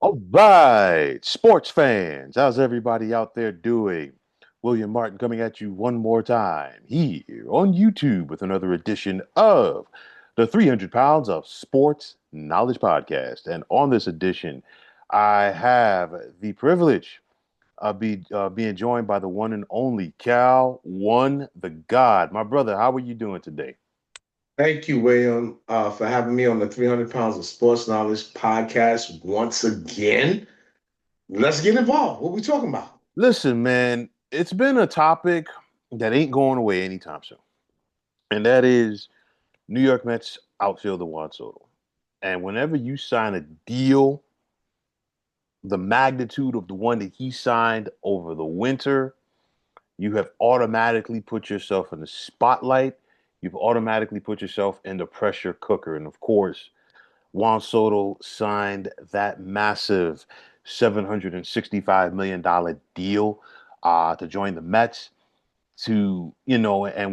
All right, sports fans, how's everybody out there doing? William Martin coming at you one more time here on YouTube with another edition of the 300 Pounds of Sports Knowledge Podcast. And on this edition, I have the privilege of being joined by the one and only Cal One the God. My brother, how are you doing today? Thank you, William, for having me on the 300 Pounds of Sports Knowledge podcast once again. Let's get involved. What we talking about? Listen, man, it's been a topic that ain't going away anytime soon, and that is New York Mets outfielder Juan Soto. And whenever you sign a deal, the magnitude of the one that he signed over the winter, you have automatically put yourself in the spotlight. You've automatically put yourself in the pressure cooker. And of course, Juan Soto signed that massive $765 million deal to join the Mets and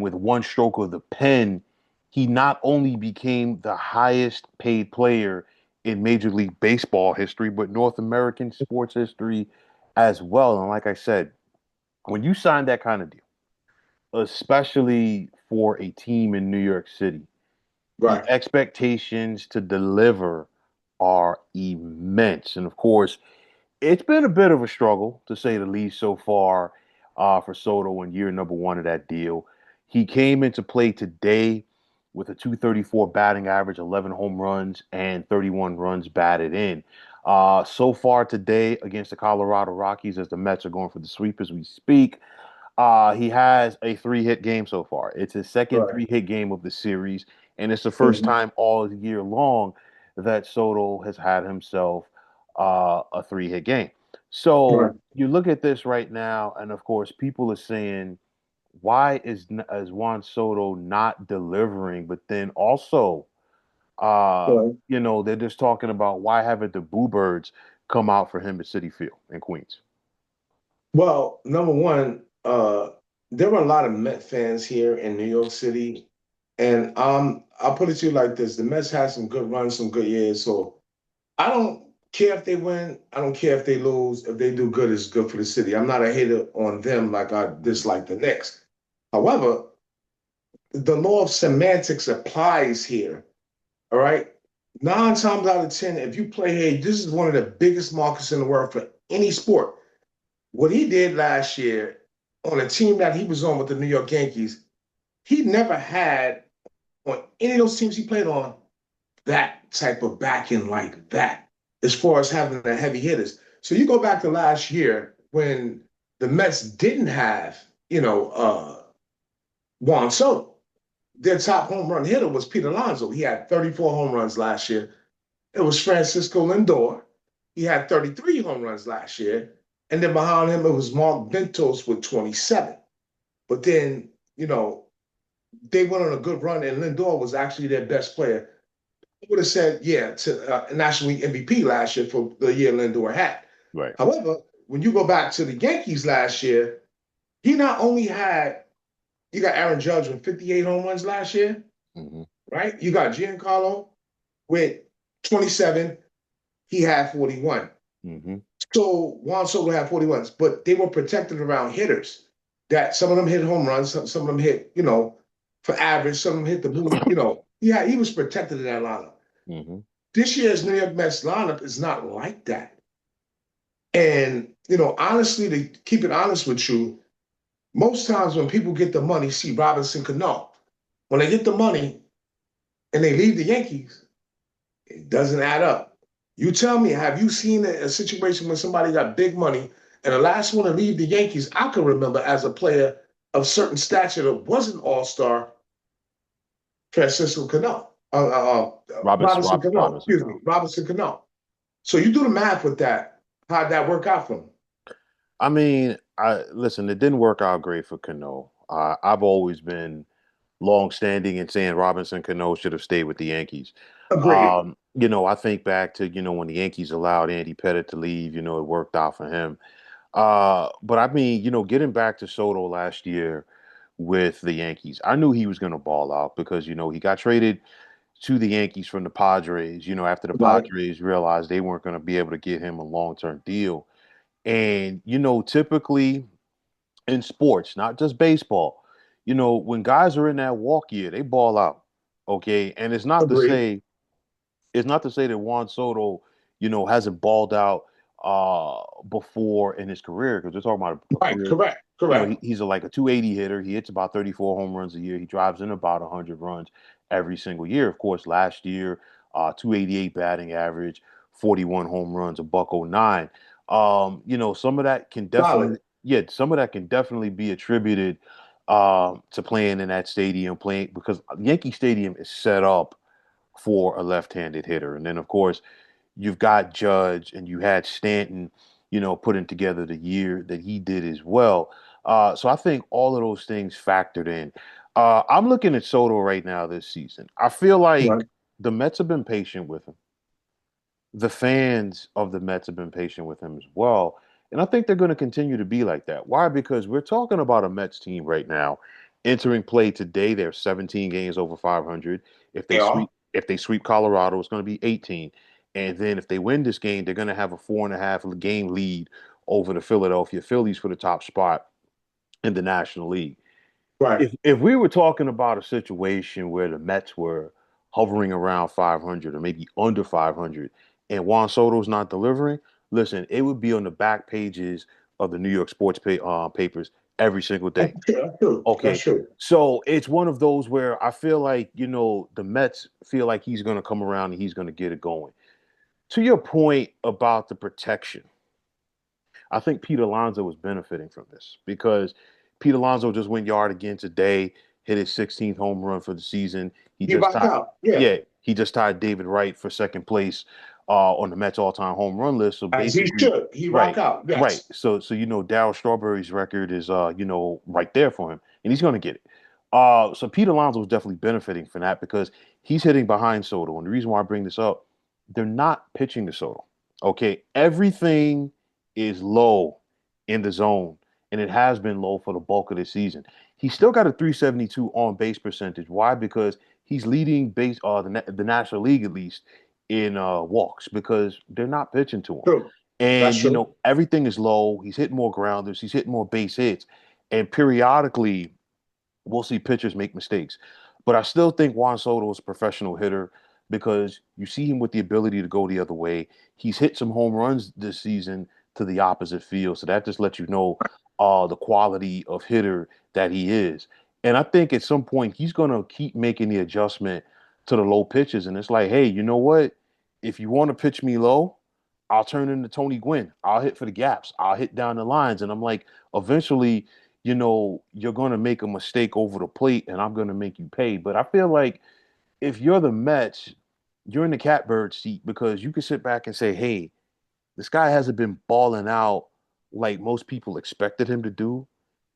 with one stroke of the pen, he not only became the highest paid player in Major League Baseball history, but North American sports history as well. And like I said, when you sign that kind of deal, especially for a team in New York City, the Right. expectations to deliver are immense. And of course, it's been a bit of a struggle, to say the least, so far for Soto in year number one of that deal. He came into play today with a 234 batting average, 11 home runs, and 31 runs batted in. So far today against the Colorado Rockies, as the Mets are going for the sweep as we speak, he has a three-hit game so far. It's his second Right. three-hit game of the series, and it's the first Mhm. time all year long that Soto has had himself a three-hit game. Right. So you look at this right now, and of course, people are saying, "Why is Juan Soto not delivering?" But then also, Right. they're just talking about why haven't the Boo Birds come out for him at City Field in Queens? Well, number one, there were a lot of Met fans here in New York City, and I'll put it to you like this: the Mets had some good runs, some good years. So I don't care if they win. I don't care if they lose. If they do good, it's good for the city. I'm not a hater on them like I dislike the Knicks. However, the law of semantics applies here. All right. 9 times out of 10, if you play here, this is one of the biggest markets in the world for any sport. What he did last year on a team that he was on with the New York Yankees, he never had on any of those teams he played on that type of backing like that, as far as having the heavy hitters. So you go back to last year when the Mets didn't have, Juan Soto. Their top home run hitter was Pete Alonso. He had 34 home runs last year. It was Francisco Lindor. He had 33 home runs last year. And then behind him, it was Mark Ventos with 27. But then, they went on a good run, and Lindor was actually their best player. I would have said, yeah, to National League MVP last year for the year Lindor had. Right. However, when you go back to the Yankees last year, he not only had, you got Aaron Judge with 58 home runs last year, Hmm. right? You got Giancarlo with 27. He had 41. Hmm. So Juan Soto had 41s, but they were protected around hitters. That some of them hit home runs, some of them hit, for average, some of them hit the boom, Yeah, he was protected in that lineup. Hmm. This year's New York Mets lineup is not like that. And, honestly, to keep it honest with you, most times when people get the money, see Robinson Cano, when they get the money and they leave the Yankees, it doesn't add up. You tell me, have you seen a situation where somebody got big money and the last one to leave the Yankees, I can remember as a player of certain stature that wasn't all star, Francisco Cano, Robinson Cano, Robinson excuse me, Cano. Robinson Cano. So you do the math with that. How'd that work out for him? I mean, I listen. It didn't work out great for Cano. I've always been long-standing in saying Robinson Cano should have stayed with the Yankees. Agreed. I think back to when the Yankees allowed Andy Pettitte to leave. It worked out for him. But I mean, getting back to Soto last year with the Yankees, I knew he was going to ball out because he got traded to the Yankees from the Padres, after the Right. Padres realized they weren't going to be able to get him a long-term deal. And, typically in sports, not just baseball, when guys are in that walk year, they ball out. Okay. And Agree. it's not to say that Juan Soto, hasn't balled out before in his career, because we're talking about a Right. career. Correct. Correct. He's like a 280 hitter. He hits about 34 home runs a year. He drives in about 100 runs every single year. Of course, last year, 288 batting average, 41 home runs, a buck oh nine. Some of that can Solid. definitely, yeah, some of that can definitely be attributed to playing in that stadium, playing because Yankee Stadium is set up for a left-handed hitter. And then, of course, you've got Judge and you had Stanton, putting together the year that he did as well. So I think all of those things factored in. I'm looking at Soto right now this season. I feel Right. like the Mets have been patient with him. The fans of the Mets have been patient with him as well. And I think they're going to continue to be like that. Why? Because we're talking about a Mets team right now entering play today. They're 17 games over 500. If they Yeah. sweep Colorado, it's going to be 18. And then if they win this game, they're going to have a 4.5 game lead over the Philadelphia Phillies for the top spot in the National League. Right. If we were talking about a situation where the Mets were hovering around 500 or maybe under 500 and Juan Soto's not delivering, listen, it would be on the back pages of the New York papers every single day. That's true. That's Okay. true. So it's one of those where I feel like, the Mets feel like he's going to come around and he's going to get it going. To your point about the protection, I think Pete Alonso was benefiting from this because Pete Alonso just went yard again today, hit his 16th home run for the season. He He just rock tied, out. Yeah. yeah, he just tied David Wright for second place on the Mets all-time home run list. So As he basically, should. He rock right, out. right. Yes. So Darryl Strawberry's record is right there for him, and he's going to get it. So Pete Alonso is definitely benefiting from that because he's hitting behind Soto, and the reason why I bring this up, they're not pitching to Soto. Okay, everything is low in the zone, and it has been low for the bulk of the season. He's still got a 372 on base percentage. Why? Because he's leading the National League at least in walks because they're not pitching to him. True. That's And true. everything is low. He's hitting more grounders. He's hitting more base hits, and periodically we'll see pitchers make mistakes. But I still think Juan Soto is a professional hitter because you see him with the ability to go the other way. He's hit some home runs this season to the opposite field. So that just lets you know the quality of hitter that he is. And I think at some point he's going to keep making the adjustment to the low pitches. And it's like, hey, you know what? If you want to pitch me low, I'll turn into Tony Gwynn. I'll hit for the gaps. I'll hit down the lines. And I'm like, eventually, you're going to make a mistake over the plate and I'm going to make you pay. But I feel like if you're the Mets, you're in the catbird seat because you can sit back and say, hey, this guy hasn't been balling out like most people expected him to do.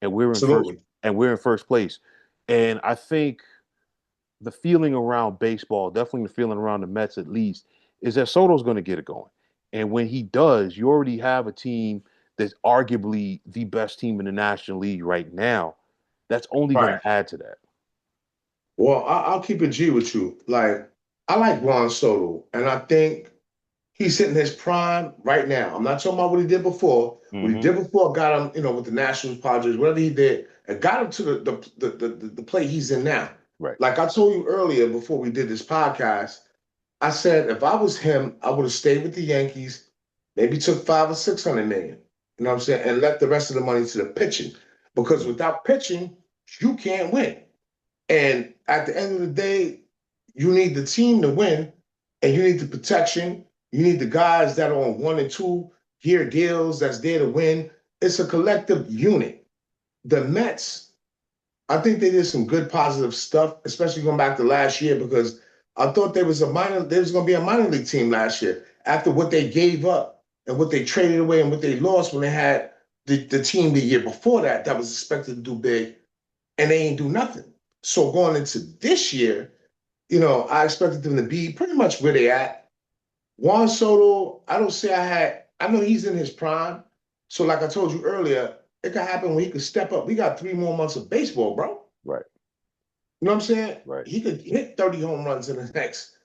And we're in first Absolutely. and we're in first place. And I think the feeling around baseball, definitely the feeling around the Mets at least, is that Soto's going to get it going. And when he does, you already have a team that's arguably the best team in the National League right now. That's only going Right. to add to that. Well, I'll keep it G with you. Like, I like Juan Soto, and I think he's hitting his prime right now. I'm not talking about what he did before. What he Mm-hmm. did before got him, with the Nationals, Padres, whatever he did, and got him to the play he's in now. Right. Like I told you earlier before we did this podcast, I said if I was him, I would have stayed with the Yankees, maybe took 5 or 600 million. You know what I'm saying, and left the rest of the money to the pitching, because without pitching, you can't win. And at the end of the day, you need the team to win, and you need the protection. You need the guys that are on 1 and 2 year deals that's there to win. It's a collective unit. The Mets, I think they did some good positive stuff, especially going back to last year, because I thought there was going to be a minor league team last year after what they gave up and what they traded away and what they lost when they had the team the year before that was expected to do big, and they ain't do nothing. So going into this year, I expected them to be pretty much where they at. Juan Soto, I don't say I know he's in his prime. So like I told you earlier, it could happen when he could step up. We got 3 more months of baseball, bro. Right. You know what I'm saying? Right. He could hit 30 home runs in the next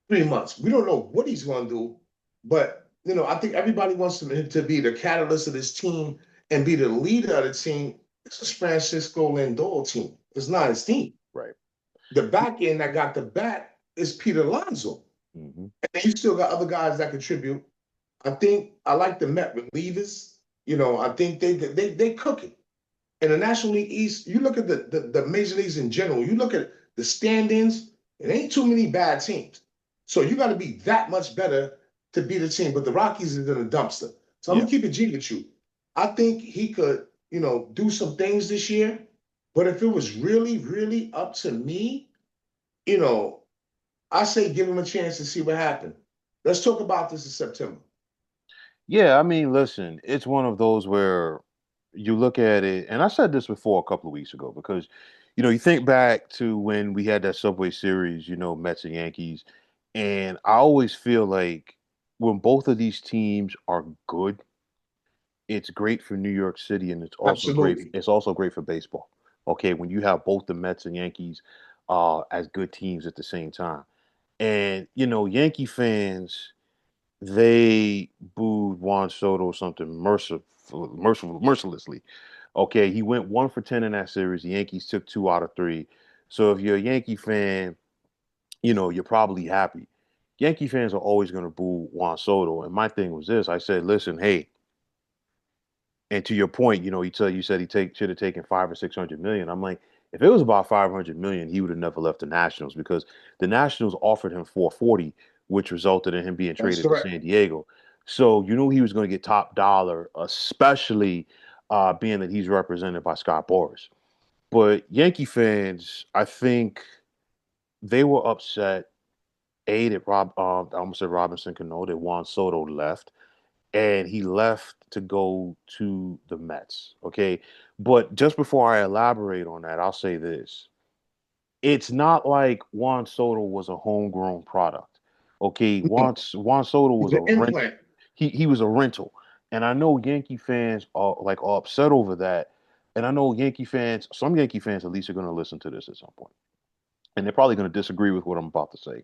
3 months. We don't know what he's going to do, but I think everybody wants him to be the catalyst of this team and be the leader of the team. This is Francisco Lindor team. It's not his team. Right. The back end that got the bat is Peter Alonso. Hmm. And then you still got other guys that contribute. I think I like the Met relievers. I think they cook it. In the National League East, you look at the major leagues in general, you look at the standings, it ain't too many bad teams. So you got to be that much better to beat a team. But the Rockies is in a dumpster. So I'm Yeah. gonna keep it G with you. I think he could, do some things this year. But if it was really, really up to me, you know, I say give him a chance to see what happened. Let's talk about this in September. Yeah, I mean, listen, it's one of those where you look at it, and I said this before a couple of weeks ago because, you think back to when we had that Subway Series, Mets and Yankees, and I always feel like when both of these teams are good, it's great for New York City, and Absolutely. it's also great for baseball. Okay, when you have both the Mets and Yankees as good teams at the same time, and Yankee fans they booed Juan Soto something mercilessly. Okay, he went 1 for 10 in that series. The Yankees took 2 out of 3. So if you're a Yankee fan, you're probably happy. Yankee fans are always going to boo Juan Soto. And my thing was this: I said, listen, hey, and to your point, you said he should have taken 5 or 600 million. I'm like, if it was about 500 million, he would have never left the Nationals because the Nationals offered him 440, which resulted in him being That's traded to correct. San Diego. So you knew he was going to get top dollar, especially being that he's represented by Scott Boras. But Yankee fans, I think they were upset. That I almost said Robinson Cano, that Juan Soto left and he left to go to the Mets. Okay. But just before I elaborate on that, I'll say this. It's not like Juan Soto was a homegrown product. Okay. No, Juan Soto he's was a an rent. implant. He was a rental. And I know Yankee fans are upset over that. And I know some Yankee fans at least are going to listen to this at some point. And they're probably going to disagree with what I'm about to say.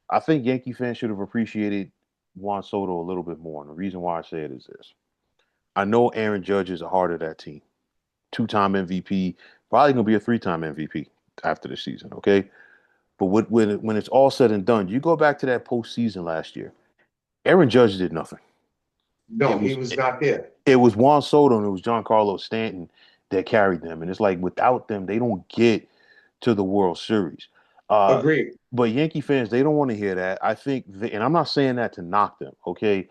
I think Yankee fans should have appreciated Juan Soto a little bit more. And the reason why I say it is this. I know Aaron Judge is a heart of that team. 2-time MVP, probably going to be a 3-time MVP after the season, okay? But when it's all said and done, you go back to that postseason last year. Aaron Judge did nothing. No, It he was was it, not there. it was Juan Soto and it was Giancarlo Stanton that carried them. And it's like without them, they don't get to the World Series. Uh, Agreed. but Yankee fans, they don't want to hear that. I think, and I'm not saying that to knock them, okay?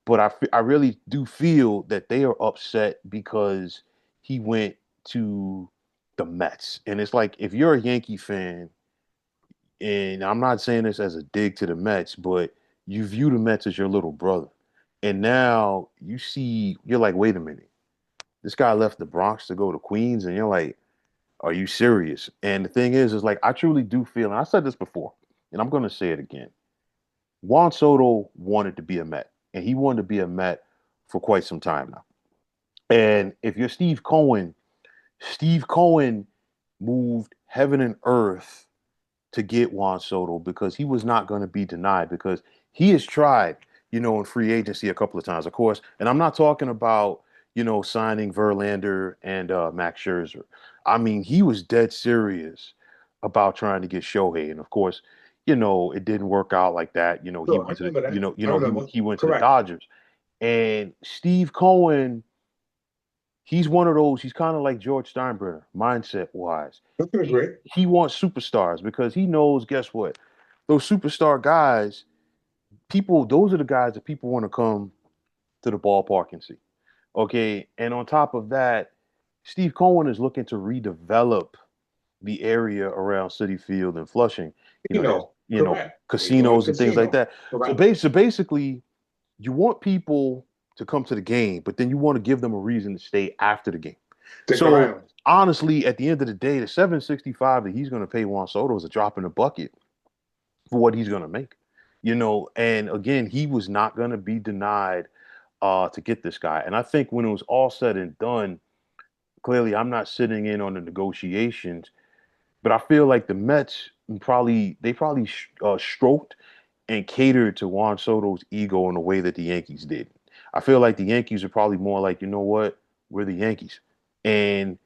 But I really do feel that they are upset because he went to the Mets. And it's like if you're a Yankee fan, and I'm not saying this as a dig to the Mets, but you view the Mets as your little brother. And now you're like, wait a minute. This guy left the Bronx to go to Queens, and you're like, are you serious? And the thing is like I truly do feel, and I said this before, and I'm gonna say it again. Juan Soto wanted to be a Met, and he wanted to be a Met for quite some time now. And if you're Steve Cohen moved heaven and earth to get Juan Soto because he was not going to be denied because he has tried, in free agency a couple of times, of course. And I'm not talking about, signing Verlander and Max Scherzer. I mean, he was dead serious about trying to get Shohei. And of course, it didn't work out like that. He So I went to the, remember that. I remember. he went to the Correct. Dodgers. And Steve Cohen, he's one of those. He's kind of like George Steinbrenner, mindset wise. I can agree. He wants superstars because he knows. Guess what? Those superstar guys, those are the guys that people want to come to the ballpark and see. Okay, and on top of that, Steve Cohen is looking to redevelop the area around City Field and Flushing. There's Correct. They're doing a casinos and things like casino. that. So, Correct. basically, you want people to come to the game, but then you want to give them a reason to stay after the game. Stick So around. honestly, at the end of the day, the 765 that he's going to pay Juan Soto is a drop in the bucket for what he's going to make. And again, he was not going to be denied to get this guy. And I think when it was all said and done, clearly I'm not sitting in on the negotiations, But I feel like the Mets probably stroked and catered to Juan Soto's ego in a way that the Yankees did. I feel like the Yankees are probably more like, you know what, we're the Yankees, and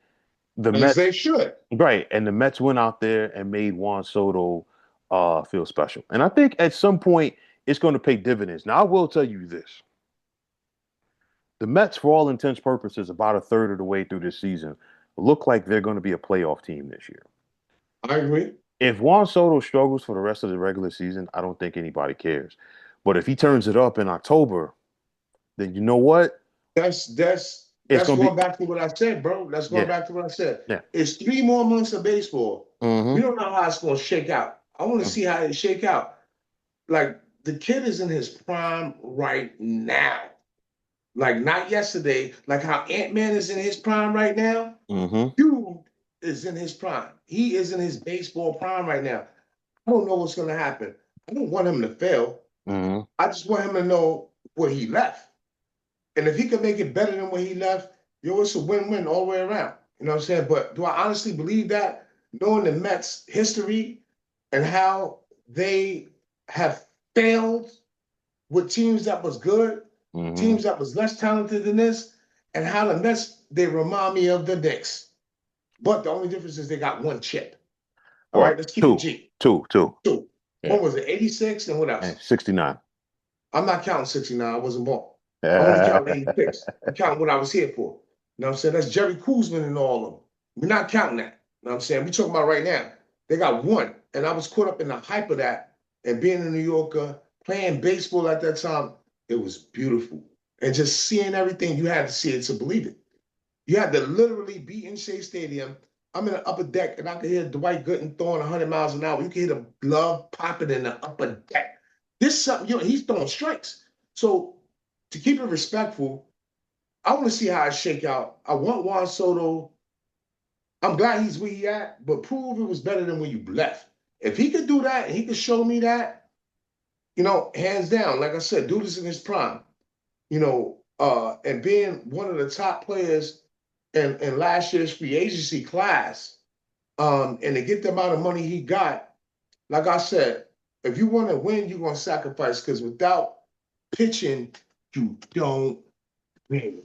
the As Mets, they should. right? And the Mets went out there and made Juan Soto feel special. And I think at some point it's going to pay dividends. Now I will tell you this: the Mets, for all intents and purposes, about a third of the way through this season, look like they're going to be a playoff team this year. I agree. If Juan Soto struggles for the rest of the regular season, I don't think anybody cares. But if he turns it up in October, then you know what? It's That's going to going be, back to what I said, bro. That's going yeah, back to what I said. yeah. It's 3 more months of baseball. We Mm-hmm. don't know how it's going to shake out. I want to see how it shake out. Like the kid is in his prime right now. Like not yesterday. Like how Ant-Man is in his prime right now. Mm-hmm. Dude is in his prime. He is in his baseball prime right now. I don't know what's going to happen. I don't want him to fail. Mm-hmm. I just want him to know where he left. And if he can make it better than where he left, yo, it's a win-win all the way around. You know what I'm saying? But do I honestly believe that? Knowing the Mets' history and how they have failed with teams that was good, Mm-hmm. teams that was less talented than this, and how the Mets, they remind me of the Knicks. But the only difference is they got one chip. All right, Well, let's keep it two, G. two, two. Two. Yeah. What was it, 86? And what And else? 69. I'm not counting 69. I wasn't born. I'm only Yeah. counting 86. I'm counting what I was here for. You know what I'm saying? That's Jerry Kuzman and all of them. We're not counting that. You know what I'm saying? We're talking about right now. They got one. And I was caught up in the hype of that and being a New Yorker, playing baseball at that time. It was beautiful. And just seeing everything, you had to see it to believe it. You had to literally be in Shea Stadium. I'm in the upper deck and I could hear Dwight Gooden throwing 100 miles an hour. You can hear the glove popping in the upper deck. This something, he's throwing strikes. So to keep it respectful, I want to see how it shake out. I want Juan Soto. I'm glad he's where he at, but prove it was better than when you left. If he could do that and he could show me that, hands down, like I said, dude is in his prime, and being one of the top players in last year's free agency class, and to get the amount of money he got, like I said, if you want to win, you're going to sacrifice because without pitching, you don't win.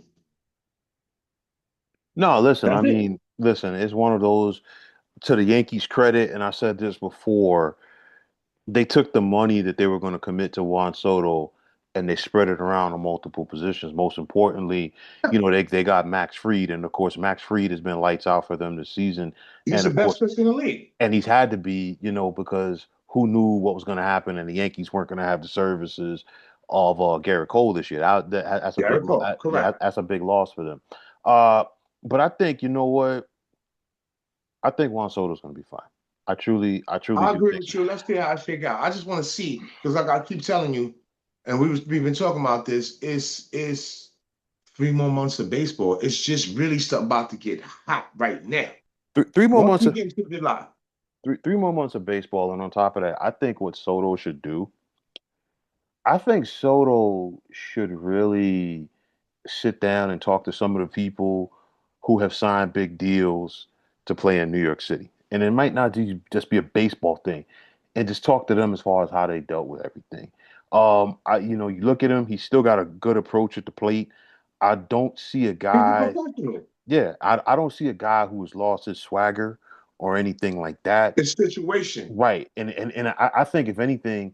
No, listen, I That's it. mean, listen, it's one of those, to the Yankees' credit, and I said this before, they took the money that they were going to commit to Juan Soto and they spread it around on multiple positions. Most importantly, they got Max Fried, and of course, Max Fried has been lights out for them this season. He's And the of best course, pitcher in the league. and he's had to be, because who knew what was going to happen, and the Yankees weren't going to have the services of Garrett Cole this year. That's a big, Garrett Cole, yeah, correct. that's a big loss for them. Uh, but I think, you know what? I think Juan Soto's going to be fine. I truly I do agree think with so. you. Let's see how I shake out. I just want to see because, like I keep telling you, and we've been talking about this. It's 3 more months of baseball. It's just really something about to get hot right now. Three more Once months we of get to July, three more months of baseball, and on top of that, I think what Soto should do. I think Soto should really sit down and talk to some of the people who have signed big deals to play in New York City. And it might not just be a baseball thing, and just talk to them as far as how they dealt with everything. You look at him; he's still got a good approach at the plate. I don't see a he's a guy. professional. Yeah, I don't see a guy who has lost his swagger or anything like that. It's situation. Right, and I think if anything,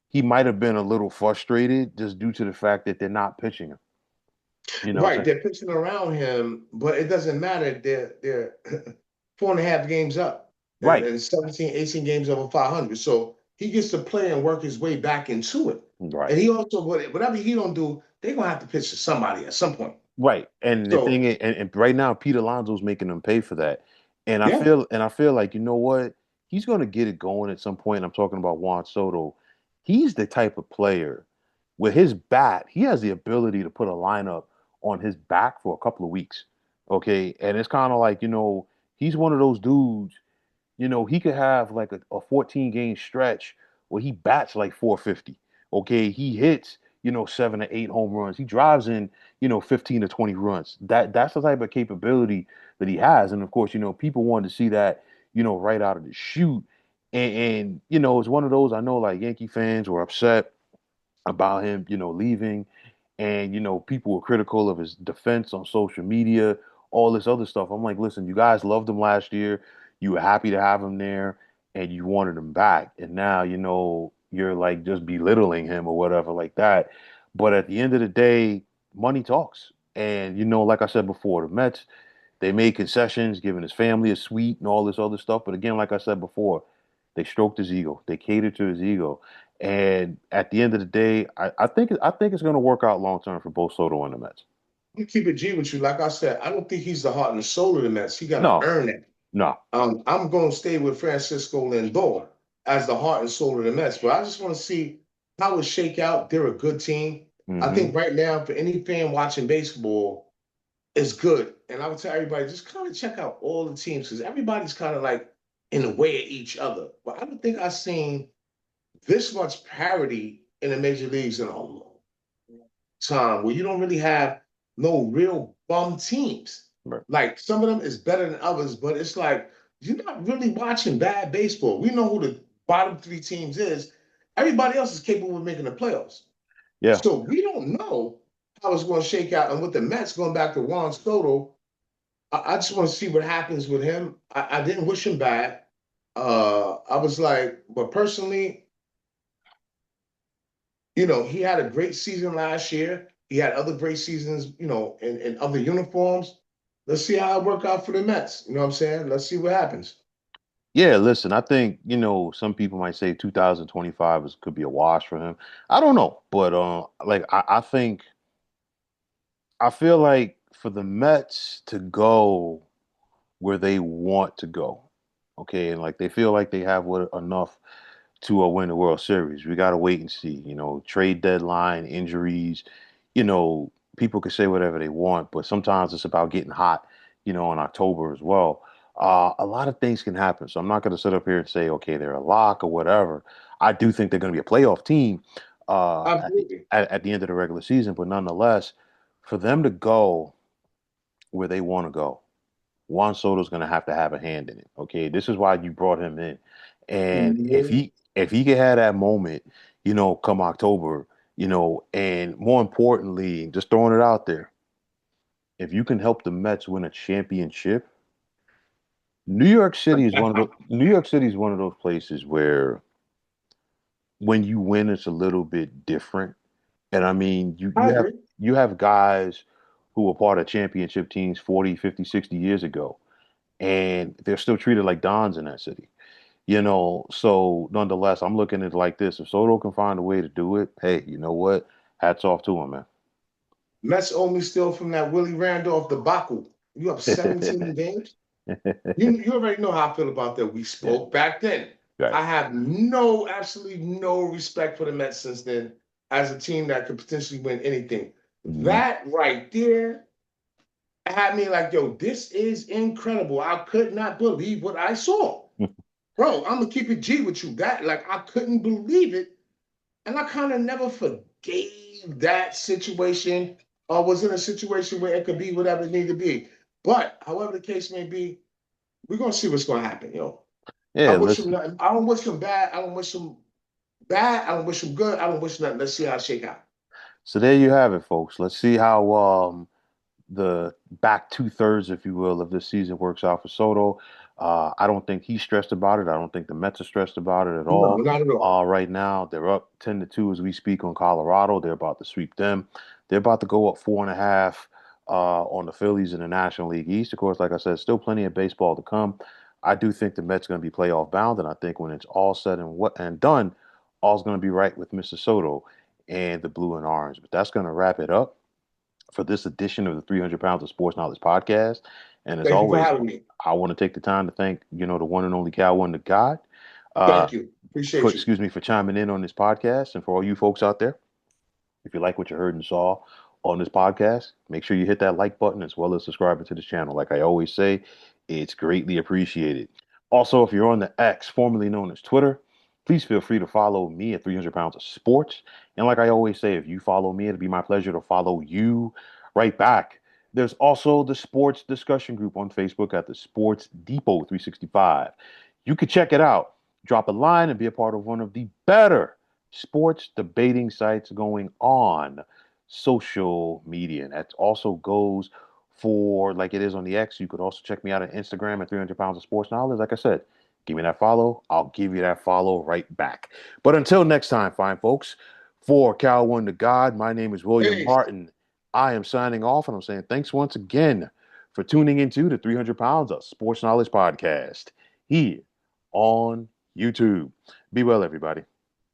he might have been a little frustrated just due to the fact that they're not pitching him. You know what Right, I'm saying? they're pitching around him, but it doesn't matter. They're 4.5 games up and, Right, and 17, 18 games over 500. So he gets to play and work his way back into it. right. And he also, whatever he don't do, they're gonna have to pitch to somebody at some point. Right. And the thing So is, and right now Pete Alonso's making them pay for that. yeah, I feel like, you know what? He's gonna get it going at some point. I'm talking about Juan Soto. He's the type of player with his bat, he has the ability to put a lineup on his back for a couple of weeks. Okay. And it's kind of like, he's one of those dudes. He could have like a 14 game stretch where he bats like 450. Okay. He hits, 7 to 8 home runs. He drives in, 15 to 20 runs. That's the type of capability that he has. And of course, people wanted to see that, right out of the chute. And it's one of those. I know like Yankee fans were upset about him, leaving. And, people were critical of his defense on social media, all this other stuff. I'm like, listen, you guys loved him last year. You were happy to have him there and you wanted him back. And now, you're like just belittling him or whatever like that. But at the end of the day, money talks. And, like I said before, the Mets, they made concessions, giving his family a suite and all this other stuff. But again, like I said before, they stroked his ego. They catered to his ego. And at the end of the day, I think it's going to work out long term for both Soto and the Mets. I'm keep it G with you. Like I said, I don't think he's the heart and the soul of the Mets. He got to No, earn it. no. I'm going to stay with Francisco Lindor as the heart and soul of the Mets, but I just want to see how it shake out. They're a good team. I Hmm. think right now, for any fan watching baseball, it's good. And I would tell everybody just kind of check out all the teams because everybody's kind of like in the way of each other. But I don't think I've seen this much parity in the major leagues in a long time where you don't really have no real bum teams. Right. Like some of them is better than others, but it's like you're not really watching bad baseball. We know who the bottom three teams is. Everybody else is capable of making the playoffs. Yeah. So we don't know how it's going to shake out. And with the Mets going back to Juan Soto, I just want to see what happens with him. I didn't wish him bad. I was like, but personally, he had a great season last year. He had other great seasons, in other uniforms. Let's see how it work out for the Mets. You know what I'm saying? Let's see what happens. Yeah, listen, I think, some people might say 2025 could be a wash for him. I don't know, but like I feel like for the Mets to go where they want to go, okay, and like they feel like they have enough to win the World Series. We got to wait and see. Trade deadline, injuries. People can say whatever they want, but sometimes it's about getting hot. In October as well. A lot of things can happen. So I'm not going to sit up here and say, okay, they're a lock or whatever. I do think they're going to be a playoff team at the Absolutely. at the end of the regular season, but nonetheless, for them to go where they want to go, Juan Soto's going to have a hand in it. Okay, this is why you brought him in, and if Mhm. he could have that moment, come October, and more importantly, just throwing it out there, if you can help the Mets win a championship, New York City is one of those places where when you win, it's a little bit different. And I mean, you I you have agree. you have guys who were part of championship teams 40, 50, 60 years ago, and they're still treated like dons in that city. So nonetheless, I'm looking at it like this. If Soto can find a way to do it, hey, you know what? Hats off to him, Mets owe me still from that Willie Randolph debacle. You up man. 17 games? You already know how I feel about that. We Yeah, spoke back then. right. I have absolutely no respect for the Mets since then as a team that could potentially win anything. Mhm. That right there had me like, yo, this is incredible. I could not believe what I saw. Bro, I'm gonna keep it G with you. That like I couldn't believe it. And I kind of never forgave that situation or was in a situation where it could be whatever it needed to be. But however the case may be, we're gonna see what's gonna happen, yo. I Yeah, wish him listen. nothing. I don't wish him bad. I don't wish him bad. I don't wish him good. I don't wish nothing. Let's see how it shake out. So there you have it, folks. Let's see how the back two-thirds, if you will, of this season works out for Soto. I don't think he's stressed about it. I don't think the Mets are stressed about it at No, all. not at all. Right now, they're up 10-2 as we speak on Colorado. They're about to sweep them. They're about to go up 4.5 on the Phillies in the National League East. Of course, like I said, still plenty of baseball to come. I do think the Mets are going to be playoff bound, and I think when it's all said and done, all's going to be right with Mr. Soto and the blue and orange. But that's going to wrap it up for this edition of the 300 Pounds of Sports Knowledge podcast. And as Thank you for always, having me. I want to take the time to thank, the one and only Cal One, the God, uh, Thank you. Appreciate you. for chiming in on this podcast. And for all you folks out there, if you like what you heard and saw on this podcast, make sure you hit that like button as well as subscribing to this channel. Like I always say, it's greatly appreciated. Also, if you're on the X, formerly known as Twitter, please feel free to follow me at 300 Pounds of Sports. And like I always say, if you follow me, it'll be my pleasure to follow you right back. There's also the sports discussion group on Facebook at the Sports Depot 365. You could check it out. Drop a line and be a part of one of the better sports debating sites going on social media. And that also goes for like it is on the X. You could also check me out on Instagram at 300 pounds of sports knowledge. Like I said, give me that follow. I'll give you that follow right back. But until next time, fine folks, for Cal One to God, my name is William Peace. Martin. I am signing off and I'm saying thanks once again for tuning into the 300 Pounds of Sports Knowledge podcast here on YouTube. Be well, everybody.